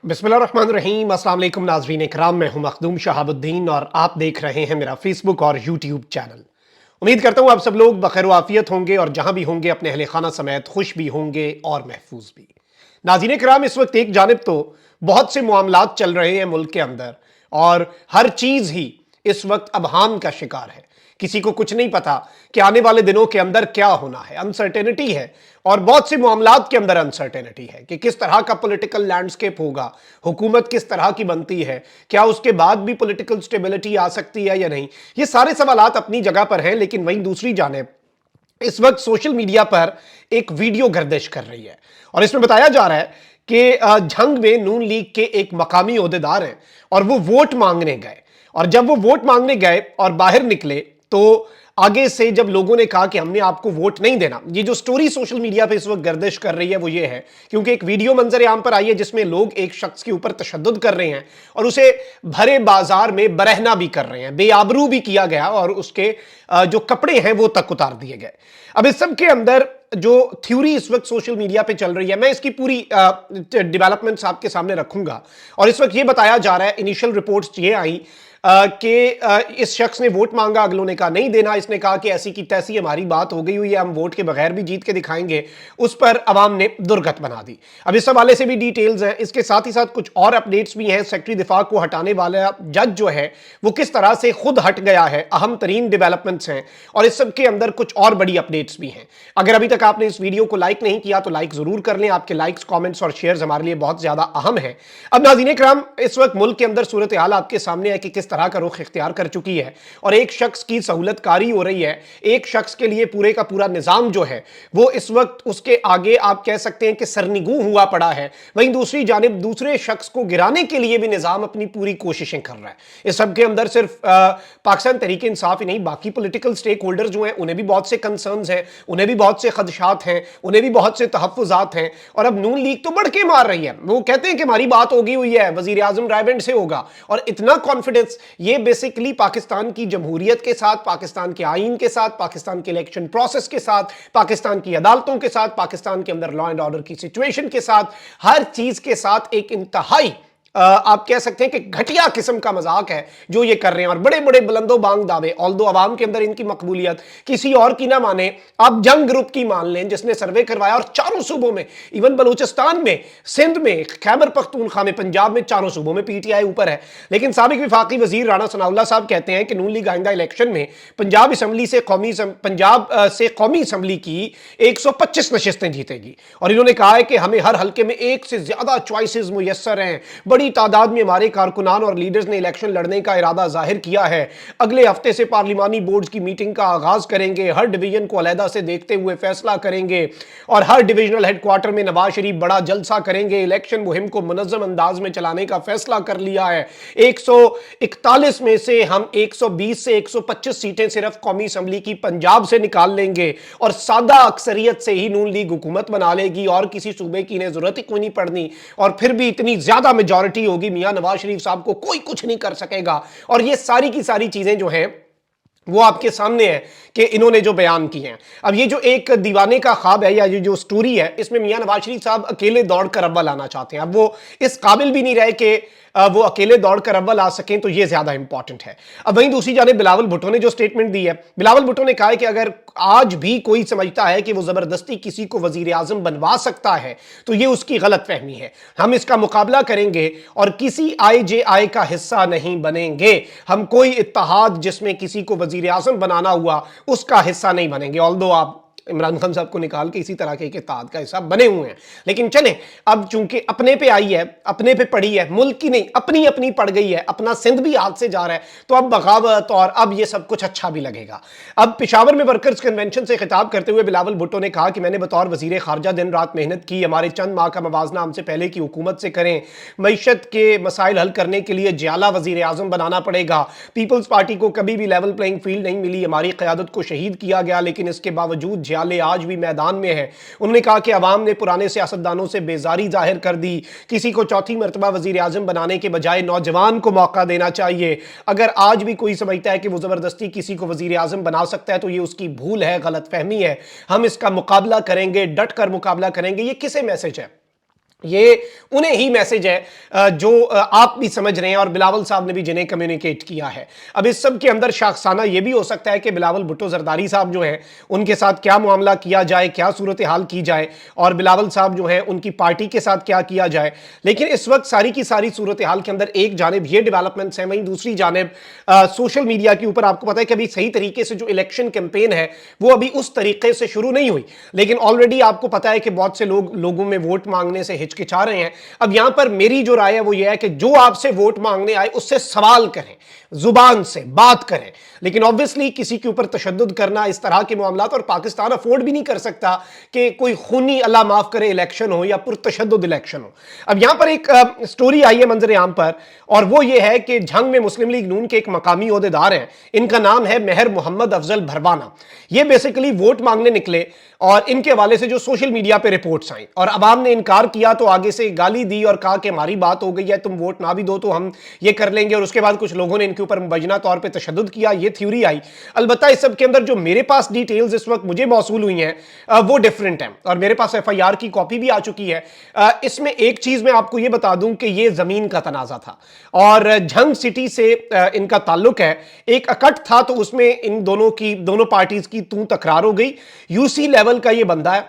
बिस्मिल्लाहिर्रहमानिर्रहीम। अस्सलाम वालेकुम नाज़रीन इकराम, मैं हूं मखदूम शहाबुद्दीन और आप देख रहे हैं मेरा फेसबुक और यूट्यूब चैनल। उम्मीद करता हूं आप सब लोग बखैर आफियत होंगे और जहां भी होंगे अपने अहले खाना समेत खुश भी होंगे और महफूज भी। नाज़रीन इकराम, इस वक्त एक जानिब तो बहुत से मामलात चल रहे हैं मुल्क के अंदर और हर चीज़ ही इस वक्त अबहाम का शिकार है। किसी को कुछ नहीं पता कि आने वाले दिनों के अंदर क्या होना है, अनसर्टेनिटी है और बहुत से मामलात के अंदर अनसर्टेनिटी है कि किस तरह का पॉलिटिकल लैंडस्केप होगा, हुकूमत किस तरह की बनती है, क्या उसके बाद भी पॉलिटिकल स्टेबिलिटी आ सकती है या नहीं। ये सारे सवालात अपनी जगह पर हैं, लेकिन वहीं दूसरी जानिब इस वक्त सोशल मीडिया पर एक वीडियो गर्दिश कर रही है और इसमें बताया जा रहा है कि झंग में नून लीग के एक मकामी ओहदेदार हैं और वो वोट मांगने गए और जब वो वोट मांगने गए और बाहर निकले तो आगे से जब लोगों ने कहा कि हमने आपको वोट नहीं देना, ये जो स्टोरी सोशल मीडिया पे इस वक्त गर्दिश कर रही है वो ये है क्योंकि एक वीडियो मंजर आम पर आई है जिसमें लोग एक शख्स के ऊपर तशद्दुद कर रहे हैं और उसे भरे बाजार में बरहना भी कर रहे हैं, बेआबरू भी किया गया और उसके जो कपड़े हैं वो तक उतार दिए गए। अब इस सब के अंदर जो थ्योरी इस वक्त सोशल मीडिया पे चल रही है, मैं इसकी पूरी डेवलपमेंट्स आपके सामने रखूंगा और इस वक्त ये बताया जा रहा है, इनिशियल रिपोर्ट्स ये आई कि इस शख्स ने वोट मांगा, अगलों ने कहा नहीं देना, इसने कहा कि ऐसी की तैसी हमारी बात हो गई हुई है, हम वोट के बगैर भी जीत के दिखाएंगे। उस पर अवाम ने दुर्गत बना दी। अब इस हवाले से भी डिटेल्स हैं, इसके साथ ही साथ कुछ और अपडेट्स भी हैं। सेक्रेटरी दिफा को हटाने वाला जज जो है वो किस तरह से खुद हट गया है, अहम तरीन डेवलपमेंट्स हैं और इस सब के अंदर कुछ और बड़ी अपडेट्स भी हैं। अगर अभी तक आपने इस वीडियो को लाइक नहीं किया तो लाइक जरूर कर लें, आपके लाइक्स, कॉमेंट्स और शेयर्स हमारे लिए बहुत ज्यादा अहम है। अब नाज़रीन कराम, इस वक्त मुल्क के अंदर सूरत हाल आपके सामने है कि किस तरह का रुख इख्तियार कर चुकी है और एक शख्स की सहूलतकारी हो रही है, एक शख्स के लिए पूरे का पूरा निजाम जो है वो इस वक्त उसके आगे आप कह सकते हैं कि सरनिगू हुआ पड़ा है। वहीं दूसरी जानिब दूसरे शख्स को गिराने के लिए भी निजाम अपनी पूरी कोशिशें कर रहा है। इस सब के अंदर सिर्फ पाकिस्तान तहरीक इंसाफ ही नहीं, बाकी पॉलिटिकल स्टेक होल्डर्स जो हैं उन्हें भी बहुत से कंसर्न्स हैं, उन्हें भी बहुत से खदशात हैं, उन्हें भी बहुत से तहफ्फुजात हैं और अब नून लीग तो बढ़ के मार रही है। वो कहते हैं कि हमारी बात होगी हुई है, वजीर आजम रायबंड से होगा और इतना कॉन्फिडेंस, ये बेसिकली पाकिस्तान की जमहूरियत के साथ, पाकिस्तान के आईन के साथ, पाकिस्तान के इलेक्शन प्रोसेस के साथ, पाकिस्तान की अदालतों के साथ, पाकिस्तान के अंदर लॉ एंड ऑर्डर की सिचुएशन के साथ, हर चीज के साथ एक इंतहाई आप कह सकते हैं कि घटिया किस्म का मजाक है जो ये कर रहे हैं और बड़े बड़े बुलंदो बांग दावे, ऑल्दो अवाम के अंदर इनकी मकबूलियत किसी और की ना माने, आप जंग ग्रुप की मान लें जिसने सर्वे करवाया और चारों सूबों में, इवन बलूचिस्तान में, सिंध में, खैबर पख्तूनख्वा में, पंजाब में, चारों सूबों में पीटीआई ऊपर है। लेकिन साबिक विफाकी वजीर राणा सनाउल्लाह साहब कहते हैं कि नून लीग आइंदा इलेक्शन में पंजाब से कौमी असम्बली की 125 नशिस्तें जीतेगी और इन्होंने कहा है कि हमें हर हल्के में एक से ज्यादा चॉइसेस मुयस्सर हैं। बड़ी तादाद में हमारे कारकुनान और लीडर्स ने इलेक्शन लड़ने का इरादा जाहिर किया है। अगले हफ्ते से पार्लिमानी बोर्ड की मीटिंग का आगाज करेंगे, हर डिवीजन को अलहदा से देखते हुए फैसला करेंगे और हर डिविजनल हेडक्वार्टर में नवाज शरीफ बड़ा जलसा करेंगे। इलेक्शन मुहिम को मुनज़्ज़म अंदाज में चलाने का फैसला कर लिया है। 141 में से हम 120 से 125 सीटें सिर्फ कौमी असम्बली की पंजाब से निकाल लेंगे और सादा अक्सरियत से ही नून लीग हुकूमत बना लेगी और किसी सूबे की इन्हें जरूरत ही कोई नहीं पड़नी और फिर भी इतनी ज्यादा मेजॉरिटी होगी, मियां नवाज शरीफ साहब को कोई कुछ नहीं कर सकेगा। और ये सारी की सारी चीजें जो हैं वो आपके सामने है कि इन्होंने जो बयान किए हैं। अब ये जो एक दीवाने का ख्वाब है या ये जो स्टोरी है, इसमें मियां नवाज शरीफ साहब अकेले दौड़कर अव्वल आना चाहते हैं। अब वो इस काबिल भी नहीं रहे कि वो अकेले दौड़कर अव्वल आ सकें, तो ये ज्यादा इंपॉर्टेंट है। अब वहीं दूसरी जानिब बिलावल भुट्टो ने जो स्टेटमेंट दी है, बिलावल भुट्टो ने कहा है कि अगर आज भी कोई समझता है कि वो जबरदस्ती किसी को वजीर आजम बनवा सकता है तो ये उसकी गलत फहमी है। हम इसका मुकाबला करेंगे और किसी IJI का हिस्सा नहीं बनेंगे। हम कोई इत्तेहाद जिसमें किसी को वजीर आजम बनाना हुआ उसका हिस्सा नहीं बनेंगे। ऑल्दो आप इमरान खान साहब को निकाल के इसी तरह के इत्तेहाद का हिस्सा बने हुए हैं, लेकिन चलें, अब चूंकि अपने पे आई है, अपने पे पड़ी है, मुल्क की नहीं अपनी अपनी पड़ गई है, अपना सिंध भी हाथ से जा रहा है, तो अब बगावत और अब ये सब कुछ अच्छा भी लगेगा। अब पेशावर में वर्कर्स कन्वेंशन से खिताब करते हुए बिलावल भुट्टो ने कहा कि मैंने बतौर वजीर खारजा दिन रात मेहनत की, हमारे चंद माह का मवाजना हमसे पहले की हुकूमत से करें, मईशत के मसाइल हल करने के लिए जियाला वजीर आजम बनाना पड़ेगा। पीपल्स पार्टी को कभी भी लेवल प्लेइंग फील्ड नहीं मिली, हमारी क़यादत को शहीद किया गया, लेकिन इसके बावजूद जियाले आज भी मैदान में है। उन्होंने कहा कि अवाम ने पुराने सियासतदानों से बेजारी जाहिर कर दी, किसी को चौथी मरतबा वजीर आजम बनाने के बजाय नौजवान को मौका देना चाहिए। अगर आज भी कोई समझता है कि वो जबरदस्ती किसी को वजीर आजम बना सकता है तो ये उसकी भूल है, गलत फहमी है। हम इसका मुकाबला करेंगे, डट कर मुकाबला करेंगे। ये किसे मैसेज है? یہ انہیں ہی میسج ہے جو آپ بھی سمجھ رہے ہیں اور بلاول صاحب نے بھی جنہیں کمیونیکیٹ کیا ہے۔ اب اس سب کے اندر شاخسانہ یہ بھی ہو سکتا ہے کہ بلاول بھٹو زرداری صاحب جو ہیں ان کے ساتھ کیا معاملہ کیا جائے، کیا صورتحال کی جائے، اور بلاول صاحب جو ہیں ان کی پارٹی کے ساتھ کیا کیا جائے۔ لیکن اس وقت ساری کی ساری صورتحال کے اندر ایک جانب یہ ڈیولپمنٹس ہیں، وہیں دوسری جانب سوشل میڈیا کے اوپر آپ کو پتہ ہے کہ ابھی صحیح طریقے سے جو الیکشن کیمپین ہے وہ ابھی اس طریقے سے شروع نہیں ہوئی، لیکن آلریڈی آپ کو پتہ ہے کہ بہت سے لوگوں میں ووٹ مانگنے سے ہچکچا رہے ہیں۔ اب یہاں پر میری جو رائے ہے وہ یہ ہے کہ جو آپ سے ووٹ مانگنے آئے اس سے سوال کریں، زبان سے بات کریں، لیکن obviously کسی کے اوپر تشدد کرنا اس طرح کے معاملات، اور پاکستان افورڈ بھی نہیں کر سکتا کہ کوئی خونی اللہ معاف کرے الیکشن ہو یا پرتشدد الیکشن ہو۔ اب یہاں پر ایک سٹوری آئی ہے منظر عام پر، اور وہ یہ ہے کہ جھنگ میں مسلم لیگ نون کے ایک مقامی عہدیدار ہیں، ان کا نام ہے مہر محمد افضل بھروانا۔ یہ بیسیکلی ووٹ مانگنے نکلے اور ان کے حوالے سے جو سوشل میڈیا پہ رپورٹس آئیں اور عوام نے انکار کیا تو آگے سے گالی دی اور کہا کہ ہماری بات ہو گئی ہے، تم ووٹ نہ بھی دو تو ہم یہ کر لیں گے، اور اس کے بعد کچھ لوگوں نے ان کے اوپر مبینہ طور پہ تشدد کیا، یہ تھیوری آئی۔ البتہ اس سب کے اندر جو میرے پاس ڈیٹیلز اس وقت مجھے موصول ہوئی ہیں وہ ڈیفرنٹ ہیں، اور میرے پاس ایف آئی آر کی کاپی بھی آ چکی ہے۔ اس میں ایک چیز میں آپ کو یہ بتا دوں کہ یہ زمین کا تنازع تھا اور جھنگ سٹی سے ان کا تعلق ہے، ایک اکٹ تھا تو اس میں ان دونوں پارٹیز کی تکرار ہو گئی۔ یو سی لیول کا یہ بندہ ہے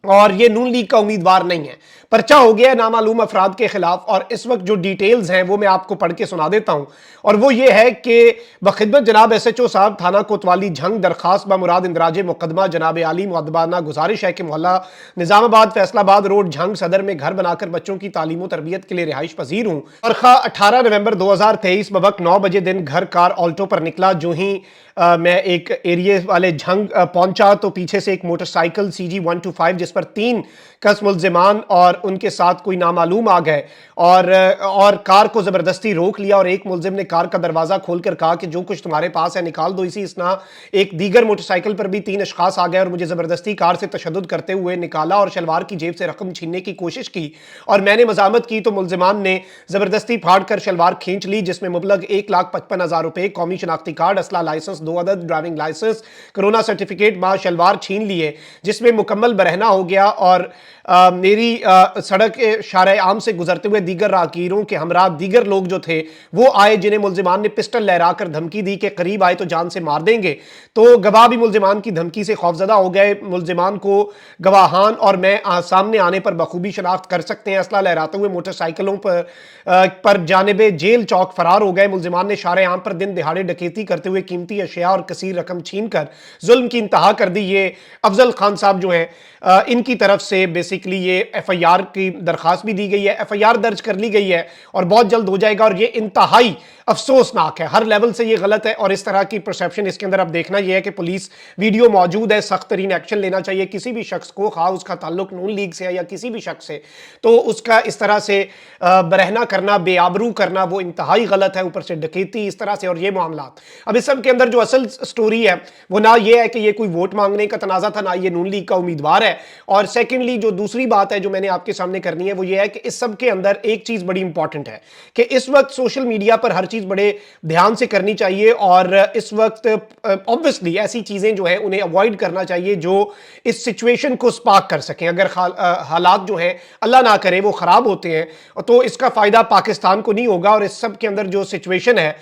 اور یہ نون لیگ کا امیدوار نہیں ہے، پرچہ ہو گیا ہے نامعلوم افراد کے خلاف، اور اس وقت جو ڈیٹیلز ہیں وہ میں آپ کو پڑھ کے سنا دیتا ہوں، اور وہ یہ ہے کہ بخدمت جناب ایس ایچ او صاحب تھانہ کوتوالی جھنگ، درخواست بمراد اندراج مقدمہ جناب عالی مؤدبانہ گزارش ہے کہ محلہ نظام آباد فیصل آباد روڈ جھنگ صدر میں گھر بنا کر بچوں کی تعلیم و تربیت کے لیے رہائش پذیر ہوں، اور 18 نومبر 2023 بوقت 9 بجے دن گھر کار آلٹو پر نکلا۔ جو ہی میں ایک ایریے والے جھنگ پہنچا تو پیچھے سے ایک موٹر سائیکل CG 125 جس پر 3 کس ملزمان اور ان کے ساتھ کوئی نامعلوم آ گئے اور کار کو زبردستی روک لیا، اور ایک ملزم نے کار کا دروازہ کھول کر کہا کہ جو کچھ تمہارے پاس ہے نکال دو۔ اسی اسنا ایک دیگر موٹر سائیکل پر بھی 3 اشخاص آ گئے اور مجھے زبردستی کار سے تشدد کرتے ہوئے نکالا اور شلوار کی جیب سے رقم چھیننے کی کوشش کی، اور میں نے مزاحمت کی تو ملزمان نے زبردستی پھاڑ کر شلوار کھینچ لی، جس میں مبلغ 1,55,000 روپے، قومی شناختی کارڈ، اسلحہ لائسنس 2 عدد، ڈرائیونگ لائسنس، کرونا سرٹیفکیٹ ماں شلوار چھین لیے، جس میں مکمل برہنہ ہو گیا۔ اور میری سڑک شارع عام سے گزرتے ہوئے دیگر راہگیروں کے ہمراہ دیگر لوگ جو تھے وہ آئے، جنہیں ملزمان نے پسٹل لہرا کر دھمکی دی کہ قریب آئے تو جان سے مار دیں گے، تو گواہ بھی ملزمان کی دھمکی سے خوفزدہ ہو گئے۔ ملزمان کو گواہان اور میں سامنے آنے پر بخوبی شناخت کر سکتے ہیں۔ اسلحہ لہراتے ہوئے موٹر سائیکلوں پر جانب جیل چوک فرار ہو گئے۔ ملزمان نے شارع عام پر دن دہاڑے ڈکیتی کرتے ہوئے قیمتی اشیاء اور کثیر رقم چھین کر ظلم کی انتہا کر دی۔ یہ افضل خان صاحب جو ہیں ان کی طرف سے بیسیکلی یہ ایف آئی آر کی درخواست بھی دی گئی ہے، ایف آئی آر درج کر لی گئی ہے اور بہت جلد ہو جائے گا، اور یہ انتہائی افسوسناک ہے، ہر لیول سے یہ غلط ہے، اور اس طرح کی پرسیپشن اس کے اندر اب دیکھنا یہ ہے کہ پولیس ویڈیو موجود ہے، سخت ترین ایکشن لینا چاہیے کسی بھی شخص کو، خواہ اس کا تعلق نون لیگ سے ہے یا کسی بھی شخص سے، تو اس کا اس طرح سے برہنہ کرنا، بے آبرو کرنا وہ انتہائی غلط ہے، اوپر سے ڈکیتی اس طرح سے اور یہ معاملات۔ اب اس سب کے اندر جو اصل سٹوری ہے وہ نہ یہ ہے کہ یہ کوئی ووٹ مانگنے کا تنازع تھا، نہ یہ نون لیگ کا امیدوار ہے، اور سیکنڈلی جو دوسری بات ہے جو میں نے آپ کے سامنے کرنی ہے وہ یہ ہے کہ اس سب کے اندر ایک چیز بڑی امپورٹنٹ ہے کہ اس وقت سوشل میڈیا پر ہر چیز بڑے دھیان سے کرنی چاہیے، اور اس وقت obviously ایسی چیزیں جو ہیں انہیں اوائڈ کرنا چاہیے جو اس سچویشن کو سپارک کر سکیں۔ اگر حالات جو ہیں اللہ نہ کرے وہ خراب ہوتے ہیں تو اس کا فائدہ پاکستان کو نہیں ہوگا، اور اس سب کے اندر جو سچویشن ہے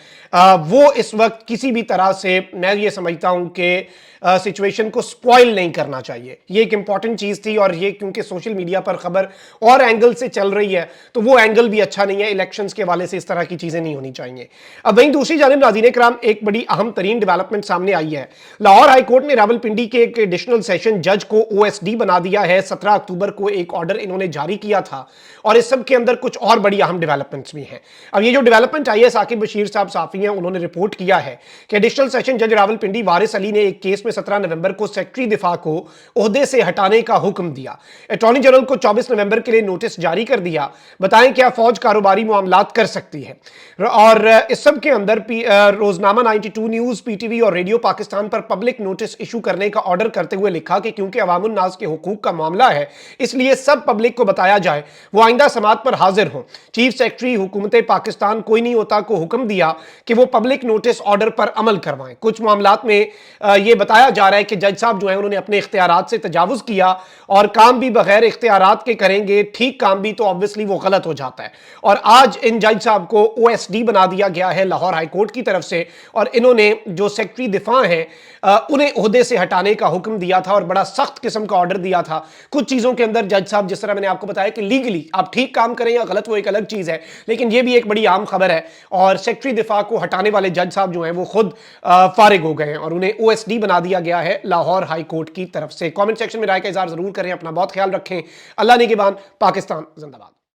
وہ اس وقت کسی بھی طرح سے میں یہ سمجھتا ہوں کہ سچویشن کو سپوائل نہیں کرنا چاہیے۔ یہ ایک امپورٹنٹ چیز تھی، اور یہ کیونکہ سوشل میڈیا پر خبر اور اینگل سے چل رہی ہے تو وہ اینگل بھی اچھا نہیں ہے، الیکشنز کے حوالے سے اس طرح کی چیزیں نہیں ہونی چاہیے۔ اب وہیں دوسری جانب ناظرین کرام ایک بڑی اہم ترین ڈیولپمنٹ سامنے آئی ہے۔ لاہور ہائی کورٹ نے راولپنڈی کے ایک ایڈیشنل سیشن جج کو OSD بنا دیا ہے۔ 17 اکتوبر کو ایک آرڈر انہوں نے جاری کیا تھا، اور اس سب کے اندر کچھ اور بڑی اہم ڈیولپمنٹس بھی ہیں۔ اب یہ جو ڈیولپمنٹ آئی ہے، ثاقب بشیر صاحب صحافی ہیں، انہوں نے رپورٹ کیا ہے کہ ایڈیشنل سیشن جج راولپنڈی وارث علی نے ایک کیس میں 17 نومبر کو سیکرٹری دفاع کو عہدے سے ہٹانے کا حکم دیا۔ اٹارنی جنرل کو 24 نومبر کے لیے نوٹس جاری کر دیا۔ بتائیں کیا فوج کاروباری معاملات کر سکتی ہے؟ اور اس سب کے اندر روزنامہ 92 نیوز، پی ٹی وی اور ریڈیو پاکستان پر پبلک نوٹس ایشو کرنے کا آرڈر کرتے ہوئے لکھا کہ کیونکہ عوام الناس کے حقوق کا معاملہ ہے اس لیے سب پبلک کو بتایا جائے، وہ آئندہ سماعت پر حاضر ہوں۔ چیف سیکرٹری حکومت پاکستان کوئی نہیں ہوتا کو حکم دیا کہ وہ پبلک نوٹس آرڈر پر عمل کروائیں۔ کچھ معاملات میں یہ بتایا جا رہا ہے کہ جج صاحب جو ہیں انہوں نے اپنے اختیارات سے تجاوز کیا اور کام بھی बगैर इख्तियारात के करेंगे ठीक काम भी तो ऑब्वियसली वो गलत हो जाता है। और आज इन जज साहब को OSD बना दिया गया है लाहौर हाई कोर्ट की तरफ से, और इन्होंने जो सेक्रेटरी दिफा हैं उन्हें ओहदे से हटाने का हुक्म दिया था और बड़ा सख्त किस्म का ऑर्डर दिया था। कुछ चीज़ों के अंदर जज साहब, जिस तरह मैंने आपको बताया कि लीगली आप ठीक काम करें या गलत वो एक अलग चीज़ है, लेकिन ये भी एक बड़ी आम खबर है। और सेक्रेटरी दिफा को हटाने वाले जज साहब जो हैं वो खुद फारिग हो गए हैं और उन्हें OSD बना दिया गया है लाहौर हाई कोर्ट की तरफ से। कमेंट सेक्शन में राय का इज़हार ज़रूर करें, अपना बहुत ख्याल रखें। अल्लाह निगहबान, पाकिस्तान जिंदाबाद।